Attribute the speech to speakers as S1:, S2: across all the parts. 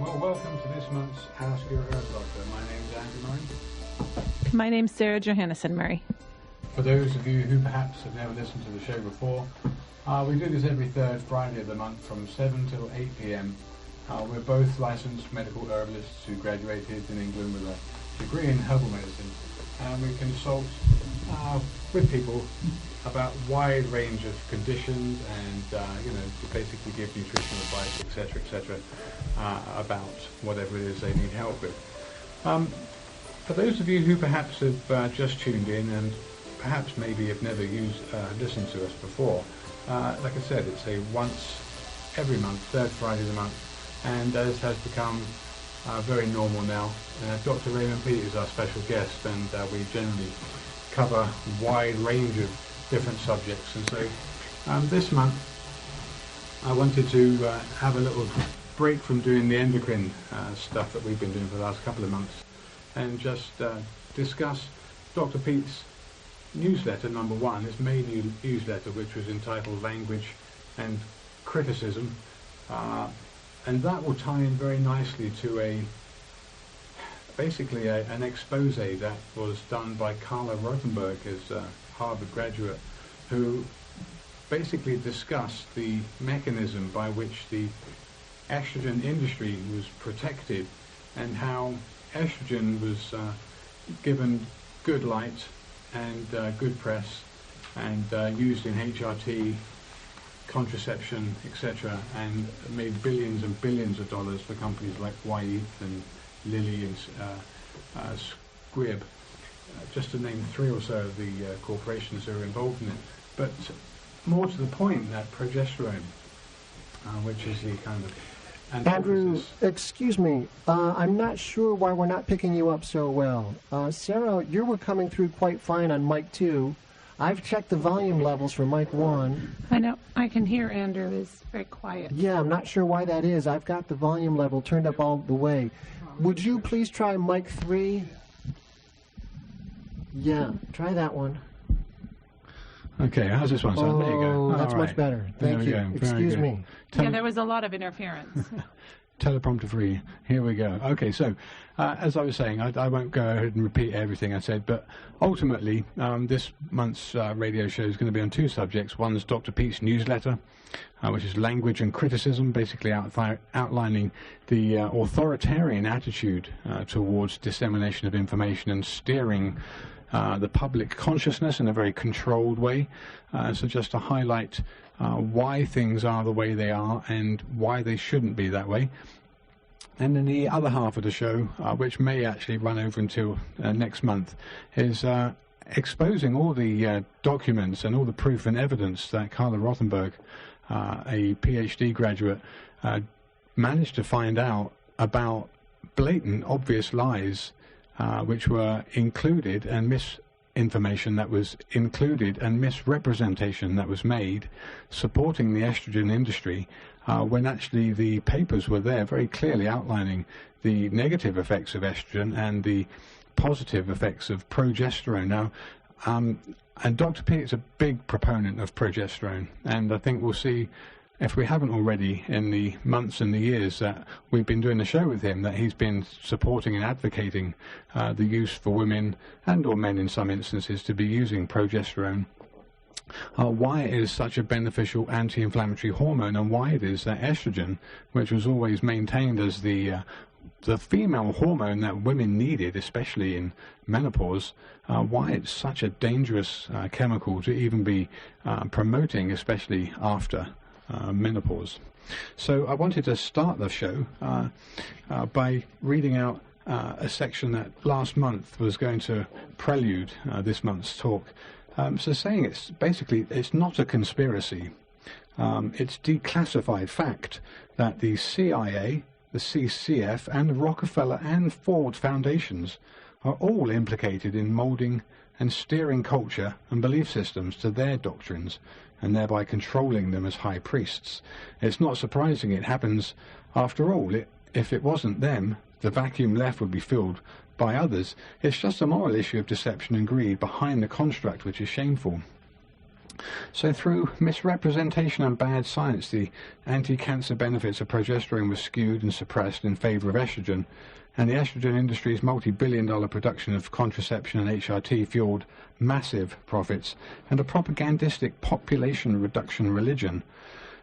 S1: Well, welcome to this month's Ask Your Herb Doctor. My name's Andrew Murray.
S2: My name's Sarah Johannesson Murray.
S1: For those of you who perhaps have never listened to the show before, we do this every third Friday of the month from 7 till 8 p.m. We're both licensed medical herbalists who graduated in England with a degree in herbal medicine, and we consult with people about a wide range of conditions and, to basically give nutritional advice, etc., about whatever it is they need help with. For those of you who perhaps have just tuned in and perhaps maybe have never listened to us before, like I said, it's a once every month, third Friday of the month, and as has become very normal now, Dr. Ray Peat is our special guest, and we generally cover a wide range of different subjects. And so this month I wanted to have a little break from doing the endocrine stuff that we've been doing for the last couple of months and just discuss Dr. Peat's newsletter, number one, his main newsletter, which was entitled Language and Criticism, and that will tie in very nicely to basically an expose that was done by Carla Rothenberg, as a Harvard graduate, who basically discussed the mechanism by which the estrogen industry was protected and how estrogen was given good light and good press and used in HRT, contraception, etc., and made billions and billions of dollars for companies like Wyeth and Lilly and Squibb, just to name three or so of the corporations that are involved in it. But more to the point, that progesterone, which is the kind of
S3: Andrew, excuse me, I'm not sure why we're not picking you up so well. Sarah, you were coming through quite fine on mic 2. I've checked the volume levels for mic 1.
S2: I know, I can hear Andrew is very quiet.
S3: Yeah, I'm not sure why that is. I've got the volume level turned up all the way. Would you please try mic 3? Yeah, try that one.
S1: Okay, how's this one? So there you go.
S3: Oh, that's much better. Thank you. Excuse me.
S2: Yeah, there was a lot of interference.
S1: Teleprompter free. Here we go. Okay, so as I was saying, I won't go ahead and repeat everything I said, but ultimately this month's radio show is going to be on two subjects. One's Dr. Peat's newsletter, which is Language and Criticism, basically outlining the authoritarian attitude towards dissemination of information and steering the public consciousness in a very controlled way. So just to highlight why things are the way they are and why they shouldn't be that way. And then the other half of the show, which may actually run over until next month, is exposing all the documents and all the proof and evidence that Carla Rothenberg, a PhD graduate, managed to find out about blatant, obvious lies which were included, and misinformation that was included, and misrepresentation that was made supporting the estrogen industry, when actually the papers were there very clearly outlining the negative effects of estrogen and the positive effects of progesterone. Now, and Dr. Peat is a big proponent of progesterone, and I think we'll see, if we haven't already, in the months and the years that we've been doing the show with him, that he's been supporting and advocating the use for women and or men in some instances to be using progesterone. Why it is such a beneficial anti-inflammatory hormone, and why it is that estrogen, which was always maintained as the female hormone that women needed, especially in menopause, why it's such a dangerous chemical to even be promoting, especially after menopause. So I wanted to start the show by reading out a section that last month was going to prelude this month's talk. So saying it's not a conspiracy. It's declassified fact that the CIA, the CCF, and the Rockefeller and Ford foundations are all implicated in molding and steering culture and belief systems to their doctrines, and thereby controlling them as high priests. It's not surprising it happens after all. If it wasn't them, the vacuum left would be filled by others. It's just a moral issue of deception and greed behind the construct which is shameful. So through misrepresentation and bad science, the anti-cancer benefits of progesterone were skewed and suppressed in favor of estrogen, and the estrogen industry's multi-billion-dollar production of contraception and HRT fueled massive profits and a propagandistic population reduction religion.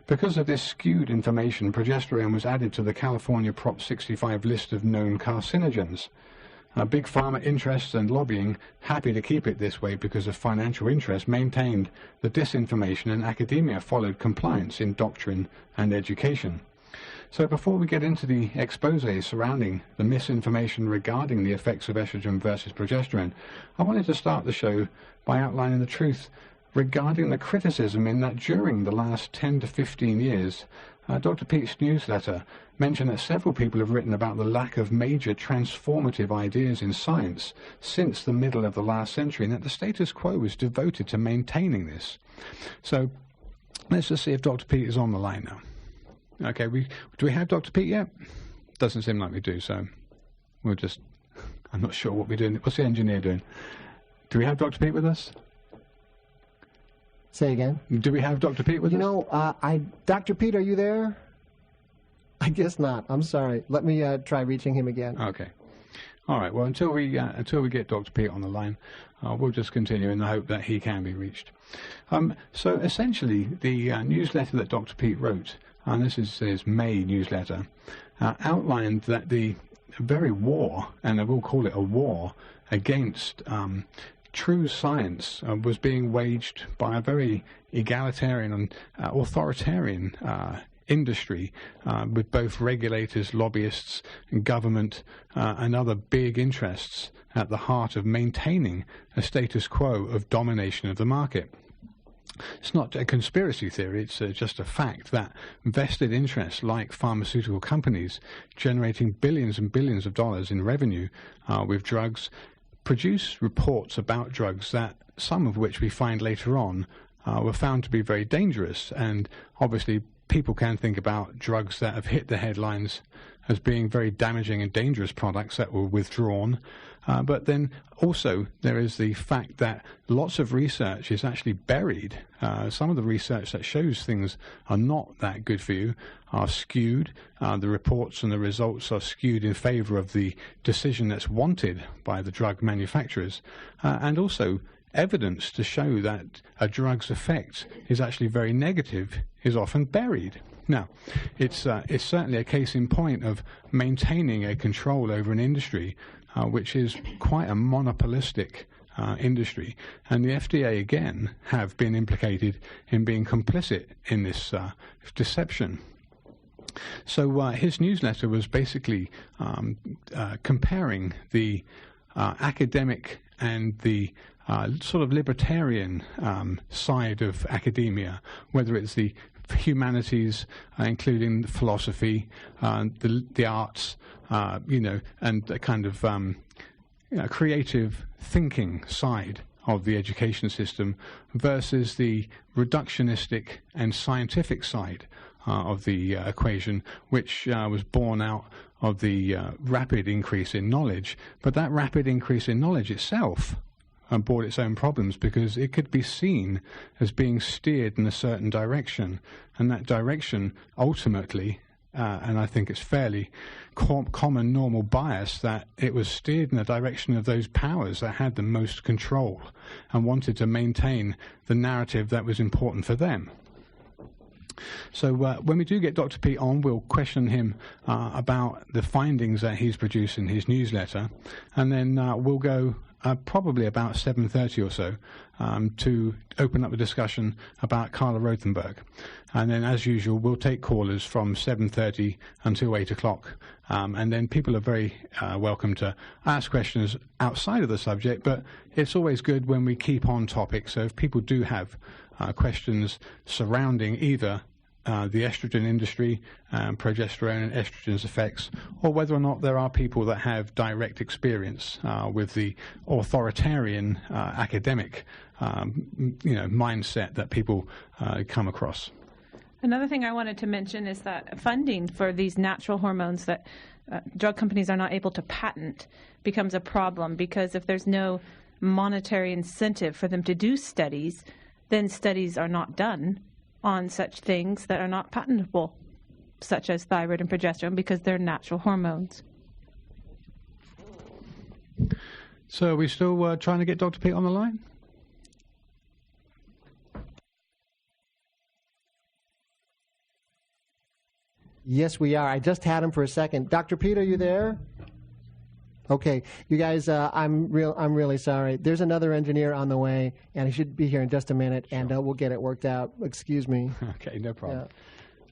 S1: Because of this skewed information, progesterone was added to the California Prop 65 list of known carcinogens. Big pharma interests and lobbying, happy to keep it this way because of financial interest, maintained the disinformation, and academia followed compliance in doctrine and education. So before we get into the expose surrounding the misinformation regarding the effects of estrogen versus progesterone, I wanted to start the show by outlining the truth regarding the criticism in that during the last 10 to 15 years, Dr. Peat's newsletter mentioned that several people have written about the lack of major transformative ideas in science since the middle of the last century, and that the status quo was devoted to maintaining this. So let's just see if Dr. Peat is on the line now. Okay, do we have Dr. Peat yet? Doesn't seem like we do, so we'll just, I'm not sure what we're doing. What's the engineer doing? Do we have Dr. Peat with us?
S3: Say again?
S1: Do we have Dr. Peat with us?
S3: Dr. Peat, are you there? I guess not. I'm sorry. Let me try reaching him again.
S1: Okay. All right. Well, until we get Dr. Peat on the line, we'll just continue in the hope that he can be reached. So essentially, the newsletter that Dr. Peat wrote, and this is his May newsletter, outlined that the very war, and I will call it a war, against true science was being waged by a very egalitarian and authoritarian industry, with both regulators, lobbyists, government, and other big interests at the heart of maintaining a status quo of domination of the market. It's not a conspiracy theory, it's just a fact that vested interests like pharmaceutical companies generating billions and billions of dollars in revenue with drugs produce reports about drugs that, some of which we find later on, were found to be very dangerous. And obviously people can think about drugs that have hit the headlines as being very damaging and dangerous products that were withdrawn. But then also there is the fact that lots of research is actually buried. Some of the research that shows things are not that good for you are skewed. The reports and the results are skewed in favor of the decision that's wanted by the drug manufacturers. And also evidence to show that a drug's effect is actually very negative is often buried. Now, it's certainly a case in point of maintaining a control over an industry which is quite a monopolistic industry, and the FDA again have been implicated in being complicit in this deception. So his newsletter was basically comparing the academic and the sort of libertarian side of academia, whether it's the humanities, including philosophy, the arts, and the kind of creative thinking side of the education system versus the reductionistic and scientific side of the equation, which was born out of the rapid increase in knowledge. But that rapid increase in knowledge itself brought its own problems, because it could be seen as being steered in a certain direction, and that direction ultimately, and I think it's fairly common normal bias, that it was steered in the direction of those powers that had the most control and wanted to maintain the narrative that was important for them. So when we do get Dr. Peat on, we'll question him about the findings that he's produced in his newsletter, and then we'll go probably about 7:30 or so to open up a discussion about Carla Rothenberg. And then, as usual, we'll take callers from 7:30 until 8 o'clock. And then people are very welcome to ask questions outside of the subject, but it's always good when we keep on topic. So if people do have questions surrounding either the estrogen industry, progesterone and estrogen's effects, or whether or not there are people that have direct experience with the authoritarian academic mindset that people come across.
S2: Another thing I wanted to mention is that funding for these natural hormones that drug companies are not able to patent becomes a problem, because if there's no monetary incentive for them to do studies, then studies are not done on such things that are not patentable, such as thyroid and progesterone, because they're natural hormones.
S1: So are we still trying to get Dr. Peat on the line?
S3: Yes, we are. I just had him for a second. Dr. Peat, are you there? Okay, you guys, I'm really sorry. There's another engineer on the way, and he should be here in just a minute, and we'll get it worked out. Excuse me.
S1: Okay, no problem.
S3: Yeah.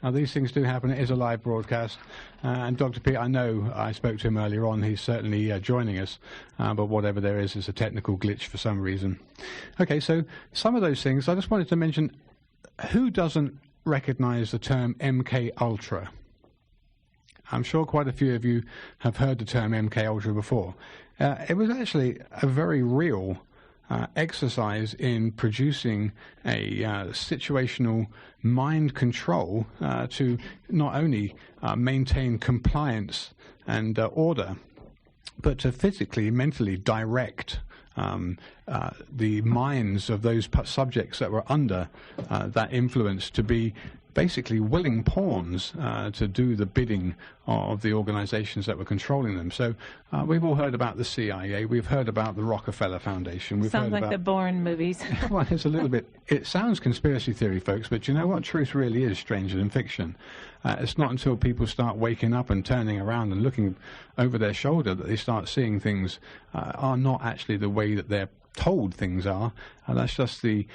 S1: Now, these things do happen. It is a live broadcast. And Dr. Peat, I know I spoke to him earlier on. He's certainly joining us. But whatever there is a technical glitch for some reason. Okay, so some of those things, I just wanted to mention, who doesn't recognize the term MK Ultra? I'm sure quite a few of you have heard the term MK Ultra before. It was actually a very real exercise in producing a situational mind control to not only maintain compliance and order, but to physically, mentally direct the minds of those subjects that were under that influence to be basically willing pawns to do the bidding of the organizations that were controlling them. So we've all heard about the CIA, we've heard about the Rockefeller Foundation. We've
S2: Sounds
S1: heard
S2: like
S1: about
S2: the Bourne movies.
S1: Well, it's a little bit, it sounds conspiracy theory, folks, but you know what? Truth really is stranger than fiction. It's not until people start waking up and turning around and looking over their shoulder that they start seeing things are not actually the way that they're told things are. That's just the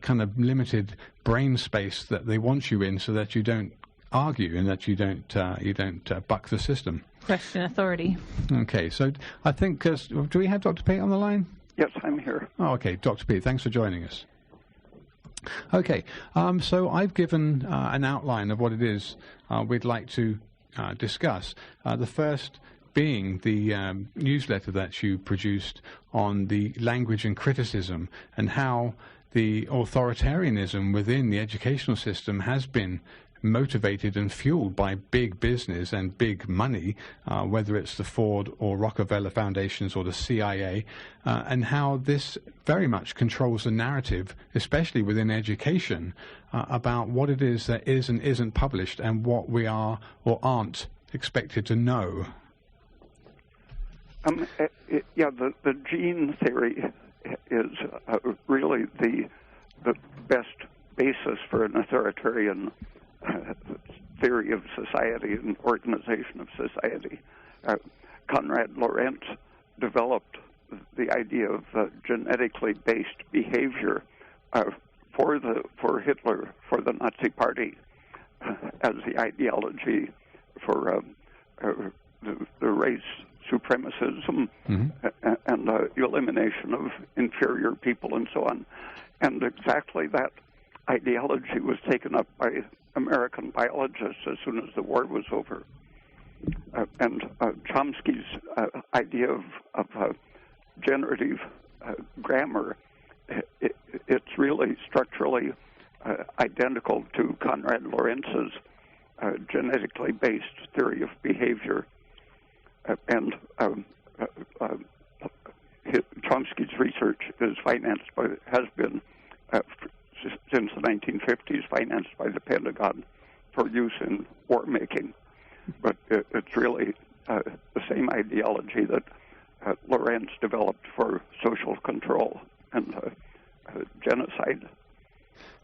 S1: kind of limited brain space that they want you in, so that you don't argue and that you don't buck the system.
S2: Question authority.
S1: Okay, so I think do we have Dr. Peat on the line?
S4: Yes, I'm here.
S1: Oh, okay, Dr. Peat, thanks for joining us. Okay, so I've given an outline of what it is we'd like to discuss. The first being the newsletter that you produced on the language and criticism, and how the authoritarianism within the educational system has been motivated and fueled by big business and big money, whether it's the Ford or Rockefeller Foundations or the CIA, and how this very much controls the narrative, especially within education, about what it is that is and isn't published and what we are or aren't expected to know.
S4: The gene theory is really the best basis for an authoritarian theory of society and organization of society. Konrad Lorenz developed the idea of genetically based behavior for Hitler, for the Nazi Party, as the ideology for the race supremacism and elimination of inferior people and so on. And exactly that ideology was taken up by American biologists as soon as the war was over. And Chomsky's idea of generative grammar, it's really structurally identical to Konrad Lorenz's genetically based theory of behavior. And Chomsky's research is has been since the 1950s financed by the Pentagon for use in war making. But it's really the same ideology that Lorenz developed for social control and genocide.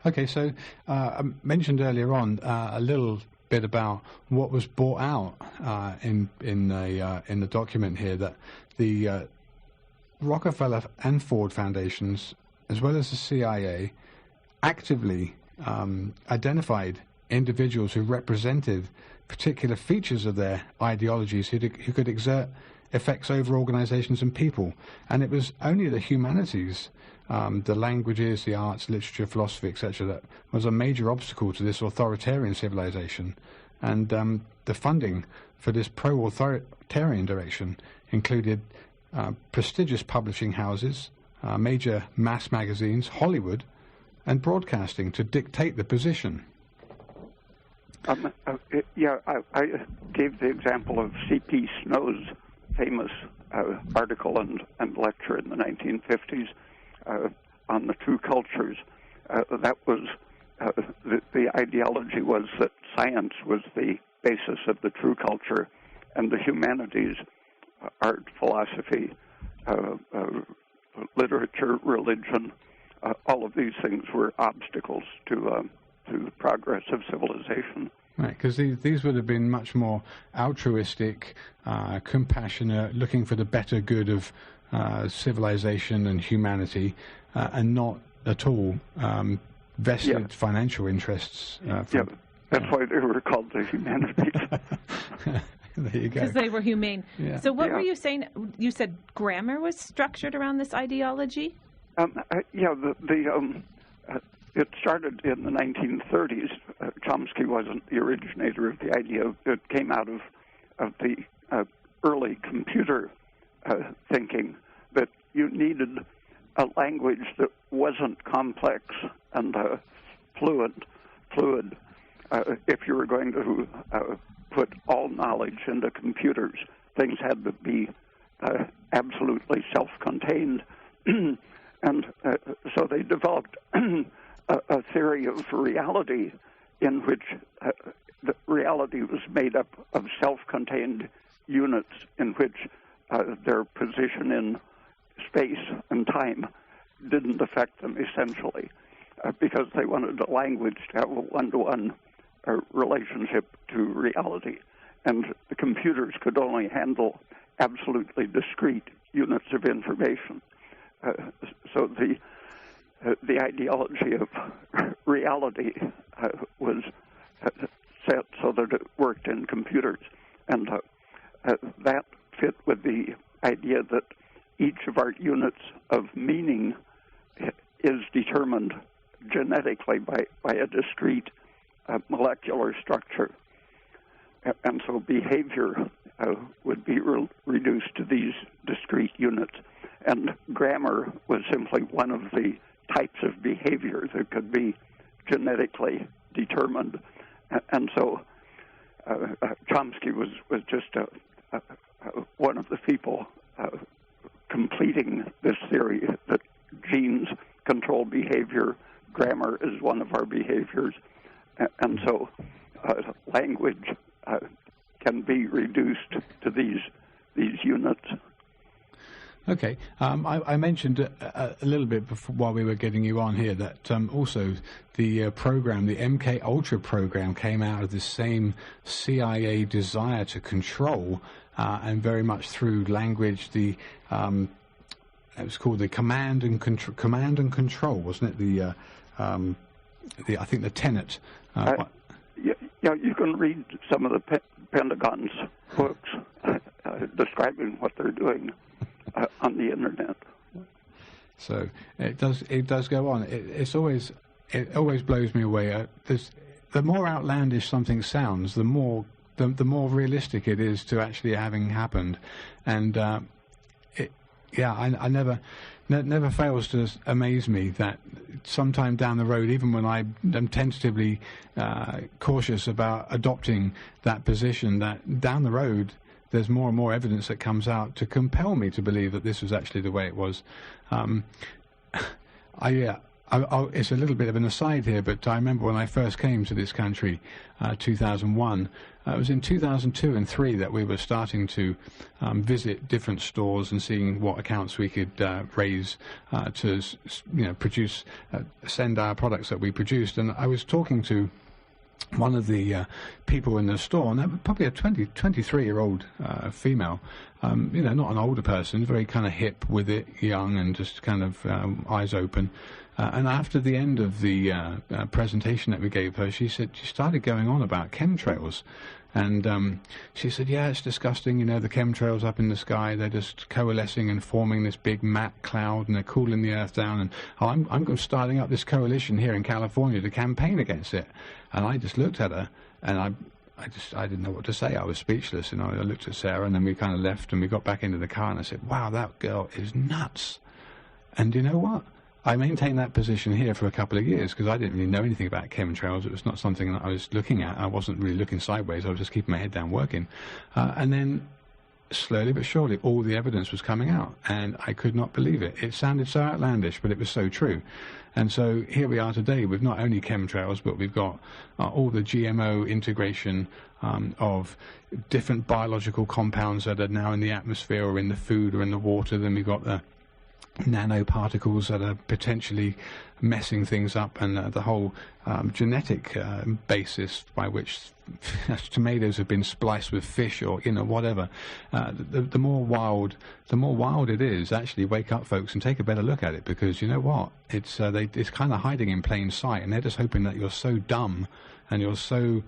S1: Okay, so I mentioned earlier on a little bit about what was brought out in the document here, that the Rockefeller and Ford Foundations, as well as the CIA, actively identified individuals who represented particular features of their ideologies who could exert effects over organizations and people. And it was only the humanities, the languages, the arts, literature, philosophy, etc., that was a major obstacle to this authoritarian civilization. And the funding for this pro-authoritarian direction included prestigious publishing houses, major mass magazines, Hollywood, and broadcasting to dictate the position.
S4: I gave the example of C.P. Snow's famous article and lecture in the 1950s on the true cultures. that was the ideology was that science was the basis of the true culture, and the humanities, art, philosophy, literature, religion, all of these things were obstacles to the progress of civilization.
S1: Right, because these would have been much more altruistic, compassionate, looking for the better good of civilization and humanity, and not at all vested financial interests.
S4: That's why they were called the humanities.
S1: There you go.
S2: Because they were humane.
S1: Yeah.
S2: So what were you saying? You said grammar was structured around this ideology?
S4: It started in the 1930s. Chomsky wasn't the originator of the idea. It came out of the early computer thinking that you needed a language that wasn't complex and fluid. If you were going to put all knowledge into computers, things had to be absolutely self-contained. And so they developed a theory of reality in which the reality was made up of self-contained units in which their position in space and time didn't affect them essentially, because they wanted a language to have a one-to-one relationship to reality. And the computers could only handle absolutely discrete units of information. So the ideology of reality was set so that it worked in computers, and that fit with the idea that each of our units of meaning is determined genetically by a discrete molecular structure. And so behavior would be reduced to these discrete units. And grammar was simply one of the types of behavior that could be genetically determined. And so Chomsky was just one of the people completing this theory that genes control behavior, grammar is one of our behaviors, and so language can be reduced to these units.
S1: Okay. I mentioned a little bit before, while we were getting you on here, that also the program, the MK Ultra program, came out of the same CIA desire to control, and very much through language. It was called the command and control, wasn't it? I think the tenet.
S4: You can read some of the Pentagon's books describing what they're doing on the internet.
S1: So it does go on. It always blows me away. The more outlandish something sounds, the more realistic it is to actually having happened, and I never fails to amaze me that sometime down the road, even when I am tentatively cautious about adopting that position, that down the road there's more and more evidence that comes out to compel me to believe that this was actually the way it was. It's a little bit of an aside here, but I remember when I first came to this country, 2001, it was in 2002 and 3 that we were starting to visit different stores and seeing what accounts we could raise to send our products that we produced. And I was talking to one of the people in the store, and that was probably a 23-year-old female, not an older person, very kind of hip with it, young and just kind of eyes open. And after the end of the presentation that we gave her, she started going on about chemtrails. And she said, yeah, it's disgusting, the chemtrails up in the sky, they're just coalescing and forming this big matte cloud, and they're cooling the earth down, and I'm starting up this coalition here in California to campaign against it. And I just looked at her, and I didn't know what to say. I was speechless, and I looked at Sarah, and then we kind of left, and we got back into the car, and I said, wow, that girl is nuts. And you know what? I maintained that position here for a couple of years because I didn't really know anything about chemtrails. It was not something that I was looking at. I wasn't really looking sideways. I was just keeping my head down working. And then slowly but surely, all the evidence was coming out, and I could not believe it. It sounded so outlandish, but it was so true. And so here we are today with not only chemtrails, but we've got all the GMO integration of different biological compounds that are now in the atmosphere or in the food or in the water. Then we've got the nanoparticles that are potentially messing things up, and the whole genetic basis by which tomatoes have been spliced with fish, or whatever. The more wild it is. Actually, wake up, folks, and take a better look at it, because you know what? It's kind of hiding in plain sight, and they're just hoping that you're so dumb and you're so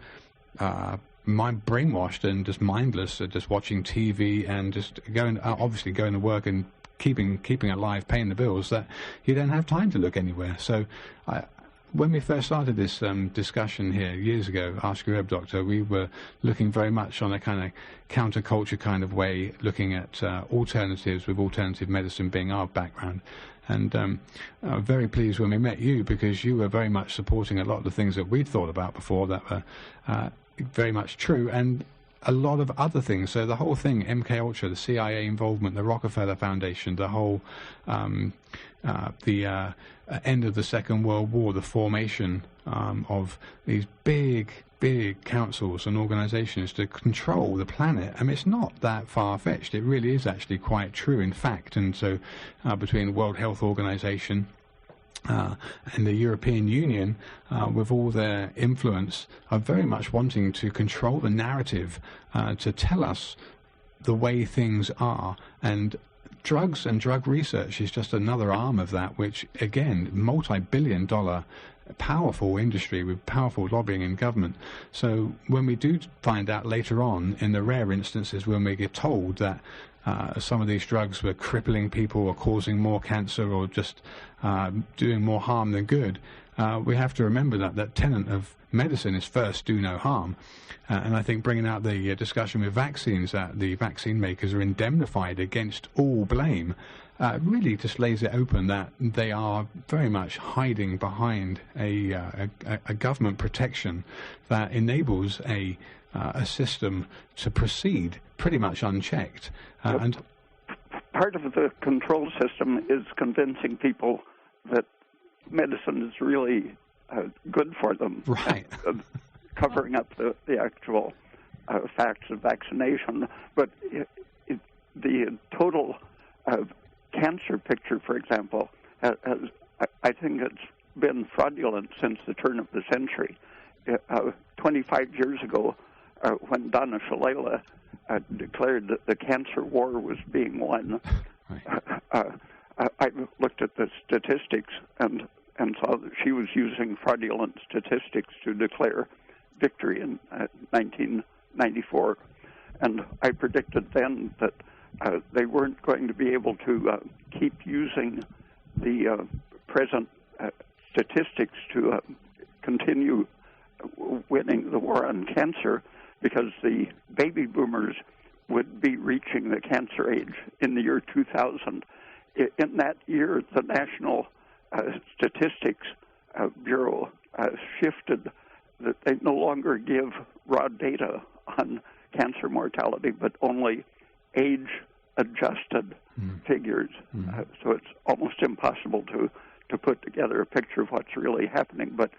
S1: brainwashed and just mindless at just watching TV and just obviously going to work and keeping alive, paying the bills, that you don't have time to look anywhere. So when we first started this discussion here years ago, Ask Your Herb Doctor, we were looking very much on a kind of counterculture kind of way, looking at alternatives, with alternative medicine being our background. And very pleased when we met you, because you were very much supporting a lot of the things that we'd thought about before that were very much true, and a lot of other things. So the whole thing, MK Ultra, the CIA involvement, the Rockefeller Foundation, the whole the end of the Second World War, the formation of these big councils and organizations to control the planet. I mean, it's not that far-fetched. It really is actually quite true, in fact. And so between the World Health Organization and the European Union, with all their influence, are very much wanting to control the narrative, to tell us the way things are. And drugs and drug research is just another arm of that, which, again, multi-billion-dollar powerful industry with powerful lobbying in government. So when we do find out later on, in the rare instances when we get told that some of these drugs were crippling people or causing more cancer or just doing more harm than good, we have to remember that tenet of medicine is first do no harm. And I think bringing out the discussion with vaccines, that the vaccine makers are indemnified against all blame, really just lays it open that they are very much hiding behind a government protection that enables a system to proceed pretty much unchecked. And
S4: part of the control system is convincing people that medicine is really good for them.
S1: Right.
S4: Covering up the actual facts of vaccination. But the total cancer picture, for example, I think it's been fraudulent since the turn of the century. 25 years ago, when Donna Shalala declared that the cancer war was being won, I looked at the statistics and saw that she was using fraudulent statistics to declare victory in 1994. And I predicted then that they weren't going to be able to keep using the present statistics to continue winning the war on cancer, because the baby boomers would be reaching the cancer age in the year 2000. In that year, the National Statistics Bureau shifted that they no longer give raw data on cancer mortality, but only age-adjusted figures. So it's almost impossible to put together a picture of what's really happening. But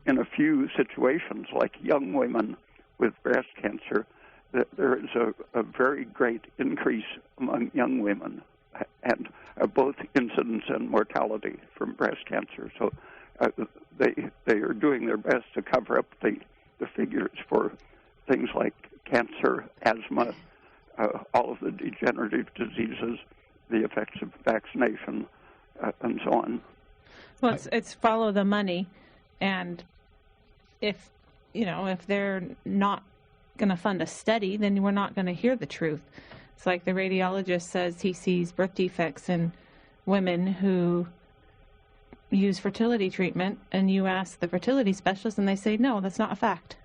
S4: in a few situations, like young women with breast cancer, there is a very great increase among young women, and both incidence and mortality from breast cancer. So they are doing their best to cover up the figures for things like cancer, asthma, all of the degenerative diseases, the effects of vaccination, and so on.
S2: Well, it's follow the money, and if they're not going to fund a study, then we're not going to hear the truth. It's like the radiologist says he sees birth defects in women who use fertility treatment, and you ask the fertility specialist and they say, no, that's not a fact,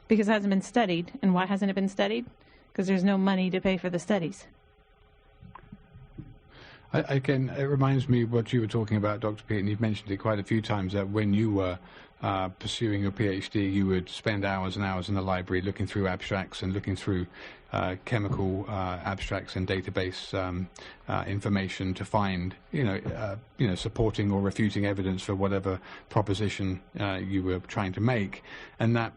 S2: because it hasn't been studied. And why hasn't it been studied? Because there's no money to pay for the studies.
S1: Again, it reminds me of what you were talking about, Dr. Peat, and you've mentioned it quite a few times, that when you were pursuing your PhD, you would spend hours and hours in the library looking through abstracts and looking through chemical abstracts and database information to find, supporting or refuting evidence for whatever proposition you were trying to make. And that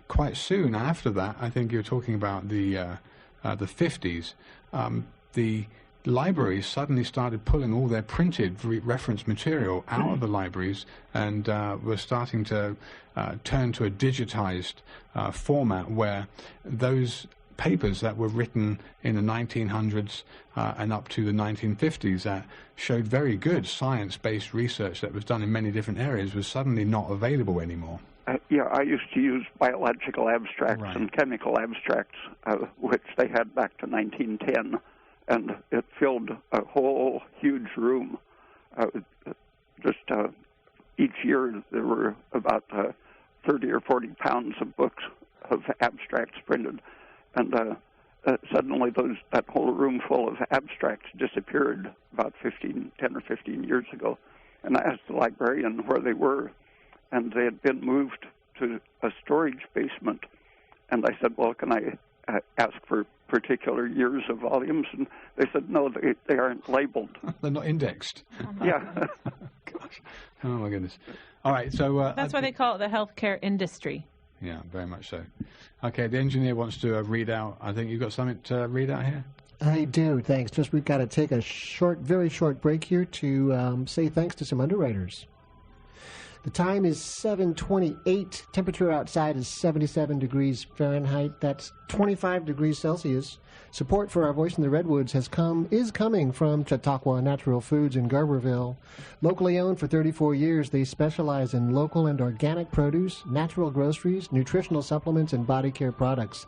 S1: quite soon after that, I think you were talking about the 50s, the libraries suddenly started pulling all their printed reference material out of the libraries and were starting to turn to a digitized format where those papers that were written in the 1900s and up to the 1950s that showed very good science-based research that was done in many different areas was suddenly not available anymore.
S4: I used to use biological abstracts and chemical abstracts, which they had back to 1910. And it filled a whole huge room. Each year there were about 30 or 40 pounds of books of abstracts printed, and suddenly that whole room full of abstracts disappeared about 10 or 15 years ago. And I asked the librarian where they were, and they had been moved to a storage basement. And I said, well, can I ask for particular years of volumes? And they said, no, they aren't labeled.
S1: They're not indexed.
S4: Yeah.
S1: Gosh. Oh, my goodness. All right, so...
S2: That's why they call it the healthcare industry.
S1: Yeah, very much so. Okay, the engineer wants to read out. I think you've got something to read out here?
S3: I do, thanks. Just we've got to take a very short break here to say thanks to some underwriters. The time is 7:28. Temperature outside is 77 degrees Fahrenheit. That's 25 degrees Celsius. Support for our Voice in the Redwoods is coming from Chautauqua Natural Foods in Garberville. Locally owned for 34 years, they specialize in local and organic produce, natural groceries, nutritional supplements, and body care products.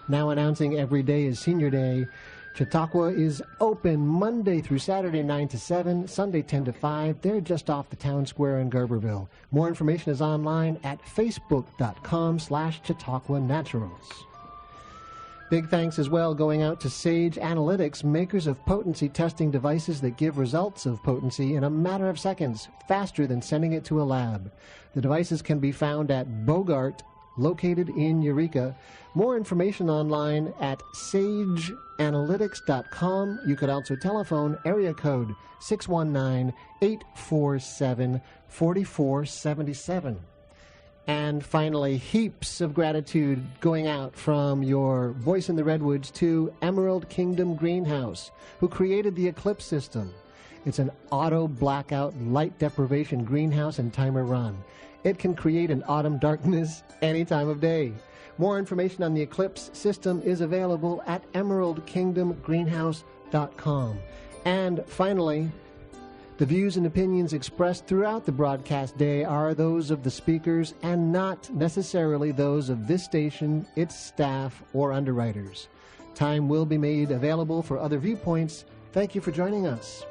S3: Now announcing every day is Senior Day. Chautauqua is open Monday through Saturday 9 to 7, Sunday 10 to 5. They're just off the town square in Garberville. More information is online at facebook.com/Chautauqua Naturals. Big thanks as well going out to Sage Analytics, makers of potency testing devices that give results of potency in a matter of seconds, faster than sending it to a lab. The devices can be found at Bogart, located in Eureka. More information online at sageanalytics.com. You could also telephone area code 619-847-4477. And finally, heaps of gratitude going out from your Voice in the Redwoods to Emerald Kingdom Greenhouse, who created the Eclipse system. It's an auto blackout light deprivation greenhouse and timer run. It can create an autumn darkness any time of day. More information on the Eclipse system is available at emeraldkingdomgreenhouse.com. And finally, the views and opinions expressed throughout the broadcast day are those of the speakers and not necessarily those of this station, its staff, or underwriters. Time will be made available for other viewpoints. Thank you for joining us.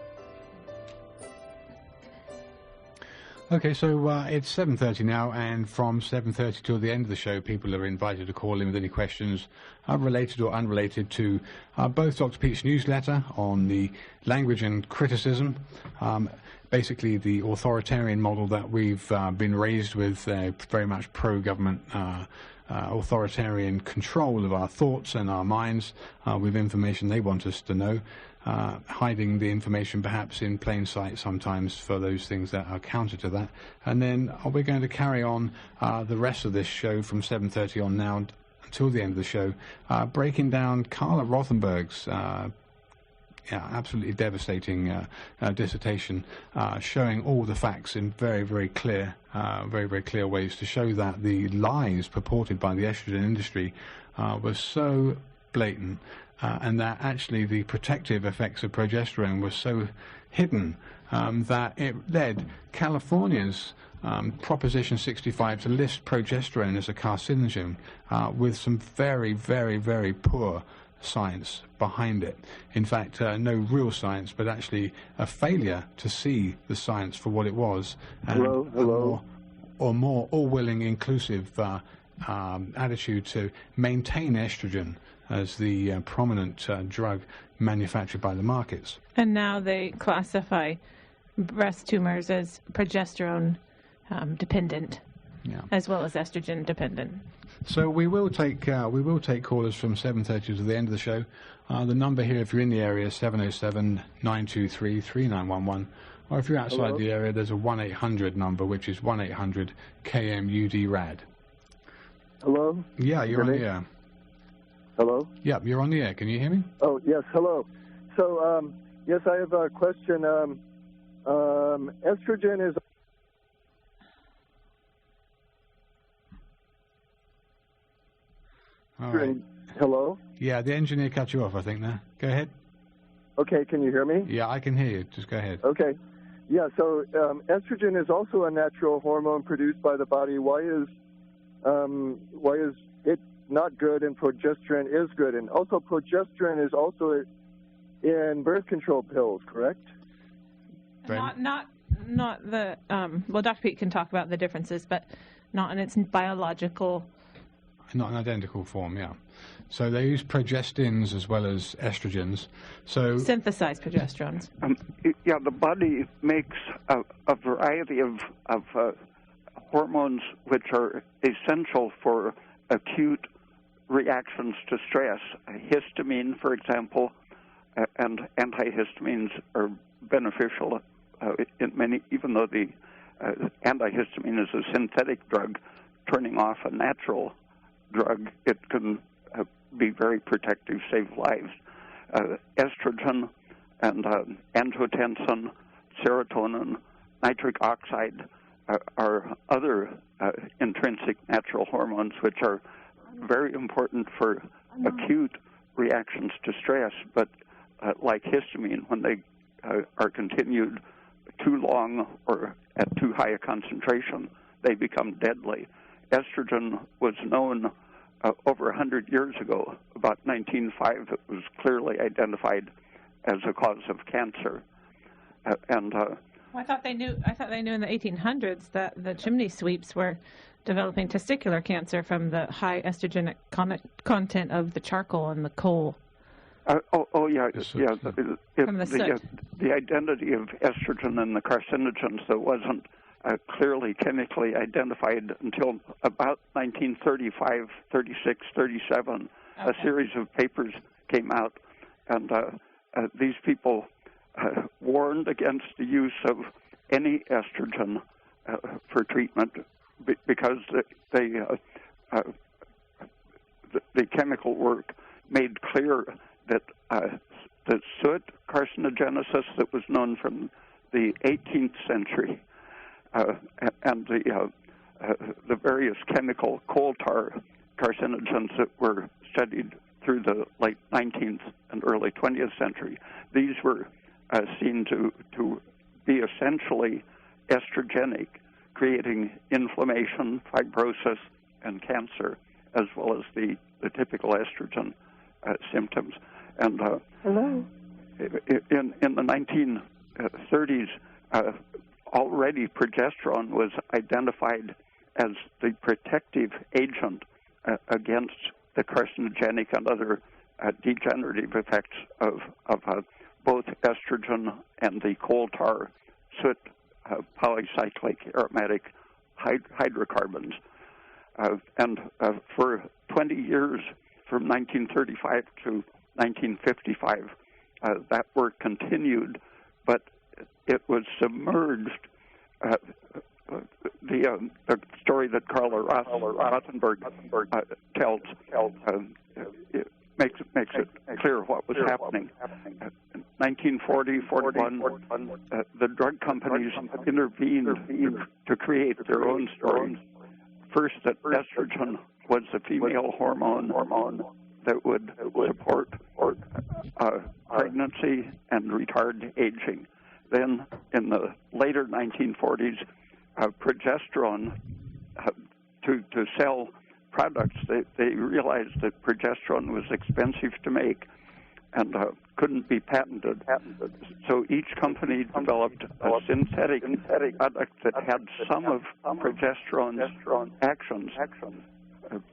S1: Okay, so it's 7:30 now, and from 7:30 till the end of the show, people are invited to call in with any questions related or unrelated to both Dr. Peat's newsletter on the language and criticism, basically the authoritarian model that we've been raised with, very much pro-government authoritarian control of our thoughts and our minds with information they want us to know. Hiding the information perhaps in plain sight sometimes for those things that are counter to that. And then we're going to carry on the rest of this show from 7:30 on now until the end of the show, breaking down Carla Rothenberg's absolutely devastating dissertation, showing all the facts in very, very clear ways to show that the lies purported by the estrogen industry were so blatant, and that actually the protective effects of progesterone were so hidden that it led California's Proposition 65 to list progesterone as a carcinogen with some very, very, very poor science behind it. In fact, no real science, but actually a failure to see the science for what it was. And
S5: Hello.
S1: A more all-willing, inclusive attitude to maintain estrogen as the prominent drug manufactured by the markets.
S2: And now they classify breast tumors as progesterone dependent, as well as estrogen dependent.
S1: So we will take callers from 7:30 to the end of the show. The number here, if you're in the area, is 707-923-3911. Or if you're outside the area, there's a 1-800 number, which is 1-800-KMUD-RAD.
S5: Hello?
S1: Yeah, you're on the air.
S5: Hello?
S1: Yeah, you're on the air. Can you hear me?
S5: Oh, yes, hello. So, yes, I have a question. Estrogen is...
S1: All right.
S5: Hello?
S1: Yeah, the engineer cut you off, I think, now. Go ahead.
S5: Okay, can you hear me?
S1: Yeah, I can hear you. Just go ahead.
S5: Okay. Yeah, so estrogen is also a natural hormone produced by the body. Why is it not good and progesterone is good? And also progesterone is also in birth control pills, correct?
S2: Not the well, Dr. Peat can talk about the differences, but not in its biological.
S1: Not an identical form, yeah. So they use progestins as well as estrogens. So
S2: synthesized progesterones.
S4: Yeah, the body makes a variety of hormones which are essential for acute reactions to stress. Histamine, for example, and antihistamines are beneficial in many, even though the antihistamine is a synthetic drug, turning off a natural drug, it can be very protective, save lives. Estrogen and angiotensin, serotonin, nitric oxide are other intrinsic natural hormones which are very important for acute reactions to stress, but like histamine, when they are continued too long or at too high a concentration, they become deadly. Estrogen was known over 100 years ago. About 1905, it was clearly identified as a cause of cancer.
S2: I thought they knew in the 1800s that the chimney sweeps were developing testicular cancer from the high estrogenic content of the charcoal and the coal.
S4: Yeah.
S2: From the soot.
S4: The identity of estrogen and the carcinogens that wasn't clearly chemically identified until about 1935, 36, 37. Okay. A series of papers came out, and these people warned against the use of any estrogen for treatment because the chemical work made clear that the soot carcinogenesis that was known from the 18th century and the various chemical coal tar carcinogens that were studied through the late 19th and early 20th century, these were seen to be essentially estrogenic, creating inflammation, fibrosis, and cancer, as well as the typical estrogen symptoms. And in the 1930s, already progesterone was identified as the protective agent against the carcinogenic and other degenerative effects of both estrogen and the coal tar soot polycyclic aromatic hydrocarbons. And for 20 years, from 1935 to 1955, that work continued, but it was submerged. The story that Carla Rothenberg tells it makes it clear what was happening. In 1940, 41, the drug companies intervened to create their own stories. First, that estrogen was a female hormone that would support pregnancy and retard aging. Then, in the later 1940s, progesterone, to sell products, they realized that progesterone was expensive to make and couldn't be patented. So each company developed a synthetic product that had some of progesterone's actions.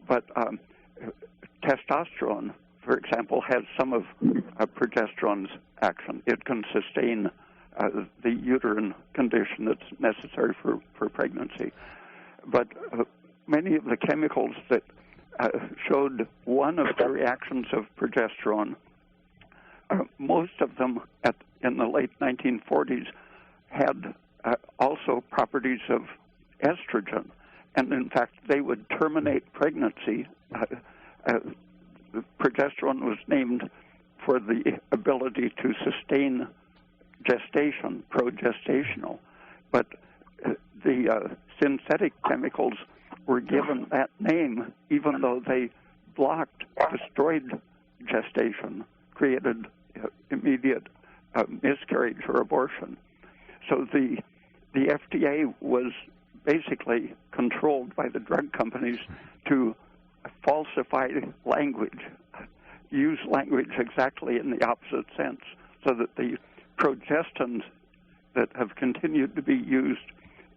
S4: But testosterone for example, has some of progesterone's action. It can sustain the uterine condition that's necessary for pregnancy. But many of the chemicals that showed one of the reactions of progesterone, most of them in the late 1940s had also properties of estrogen. And in fact, they would terminate pregnancy. Progesterone was named for the ability to sustain gestation, progestational. But the synthetic chemicals were given that name even though they blocked, destroyed gestation, created immediate miscarriage or abortion. So the FDA was basically controlled by the drug companies to falsify language, use language exactly in the opposite sense, so that the progestins that have continued to be used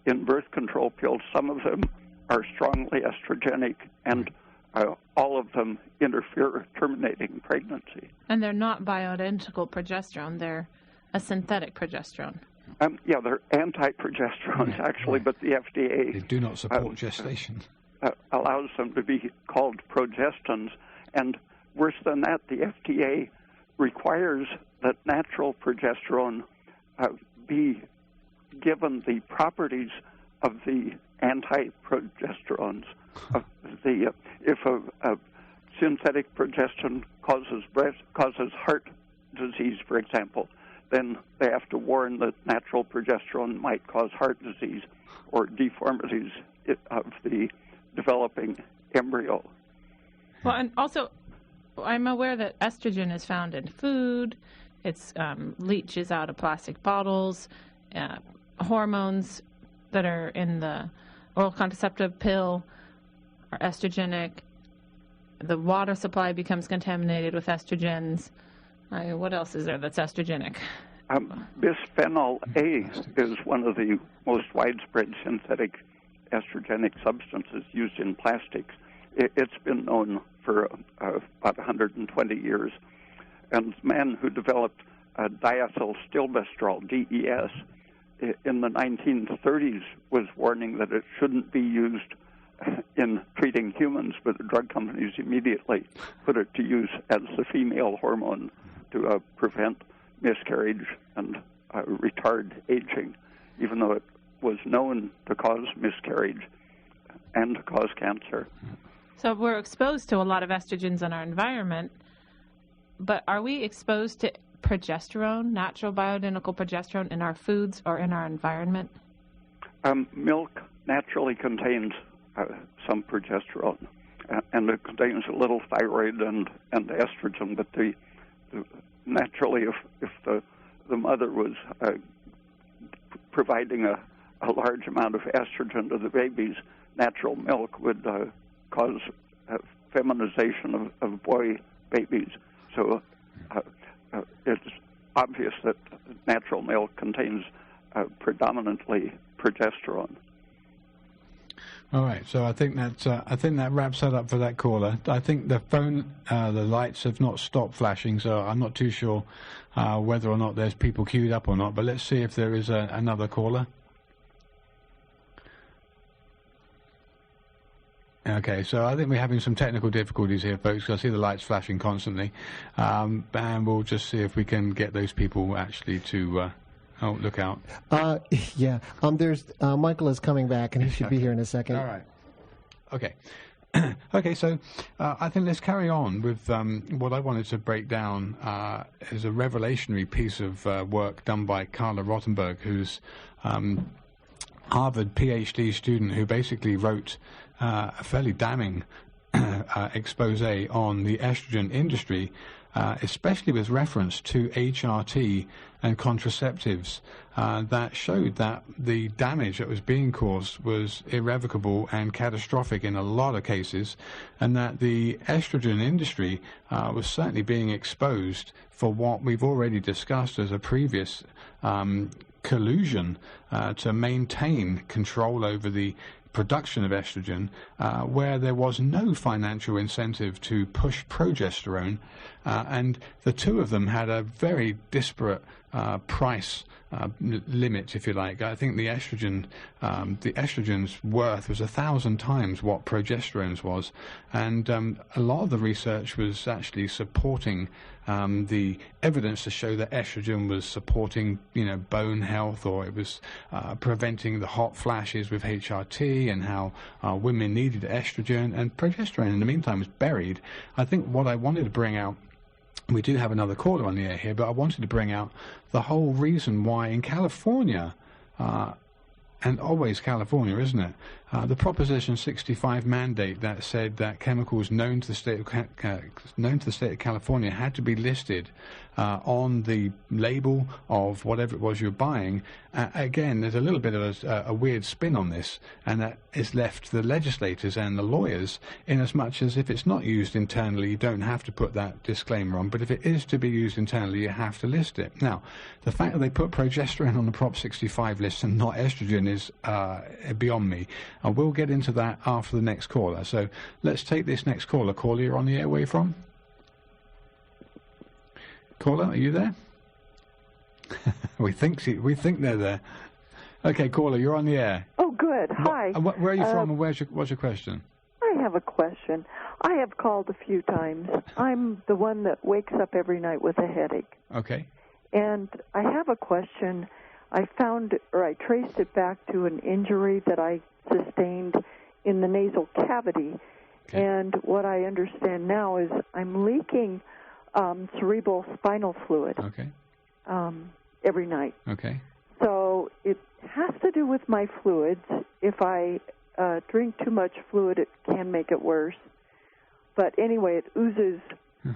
S4: in birth control pills, some of them are strongly estrogenic, and all of them interfere terminating pregnancy.
S2: And they're not bioidentical progesterone. They're a synthetic progesterone.
S4: Yeah, they're anti-progesterones, actually, but the FDA...
S1: They do not support gestation.
S4: Allows them to be called progestins, and worse than that, the FDA requires that natural progesterone be given the properties of the anti-progesterones. If a synthetic progesterone causes heart disease, for example, then they have to warn that natural progesterone might cause heart disease or deformities of the developing embryo.
S2: Well, and also, I'm aware that estrogen is found in food. It's leaches out of plastic bottles. Hormones that are in the oral contraceptive pill are estrogenic. The water supply becomes contaminated with estrogens. What else is there that's estrogenic?
S4: Bisphenol A is one of the most widespread synthetic estrogenic substances used in plastics. It's been known for about 120 years. And the man who developed diethylstilbestrol, DES, in the 1930s was warning that it shouldn't be used in treating humans, but the drug companies immediately put it to use as the female hormone to prevent miscarriage and retard aging, even though it was known to cause miscarriage and to cause cancer.
S2: So we're exposed to a lot of estrogens in our environment, but are we exposed to progesterone, natural bioidentical progesterone, in our foods or in our environment?
S4: Milk naturally contains some progesterone, and it contains a little thyroid and estrogen, but naturally, if the mother was providing a large amount of estrogen to the babies, natural milk would cause feminization of boy babies. So it's obvious that natural milk contains predominantly progesterone.
S1: All right, so I think that wraps that up for that caller. I think the phone, the lights have not stopped flashing, so I'm not too sure whether or not there's people queued up or not. But let's see if there is another caller. Okay, so I think we're having some technical difficulties here, folks. I see the lights flashing constantly, and we'll just see if we can get those people actually to. Oh, look out.
S3: Yeah. There's Michael is coming back, and he should be here in a second.
S1: All right. Okay. Okay, so I think let's carry on with what I wanted to break down is a revelationary piece of work done by Carla Rottenberg, who's Harvard PhD student who basically wrote a fairly damning expose on the estrogen industry, especially with reference to HRT and contraceptives, that showed that the damage that was being caused was irrevocable and catastrophic in a lot of cases, and that the estrogen industry was certainly being exposed for what we've already discussed as a previous collusion to maintain control over the production of estrogen, where there was no financial incentive to push progesterone, and the two of them had a very disparate price limit, if you like. I think the estrogen's worth was 1,000 times what progesterone's was, and a lot of the research was actually supporting the evidence to show that estrogen was supporting, bone health, or it was preventing the hot flashes with HRT, and how women needed estrogen, and progesterone in the meantime was buried. I think what I wanted to bring out, we do have another caller on the air here, but I wanted to bring out the whole reason why in California, and always California, isn't it? The Proposition 65 mandate that said that chemicals known to the state of California had to be listed on the label of whatever it was you're buying. Again, there's a little bit of a weird spin on this, and that is left to the legislators and the lawyers, in as much as if it's not used internally, you don't have to put that disclaimer on, but if it is to be used internally, you have to list it. Now, the fact that they put progesterone on the Prop 65 list and not estrogen is beyond me. I will get into that after the next caller. So let's take this next caller. Caller, you're on the air. Where are you from? Caller, are you there? we think they're there. Okay, caller, you're on the air.
S6: Oh, good. Hi.
S1: Where are you from, and what's your question?
S6: I have a question. I have called a few times. I'm the one that wakes up every night with a headache.
S1: Okay.
S6: And I have a question. I traced it back to an injury that I sustained in the nasal cavity. Okay. And what I understand now is I'm leaking cerebral spinal fluid every night.
S1: Okay.
S6: So it has to do with my fluids. If I drink too much fluid, it can make it worse. But anyway, it oozes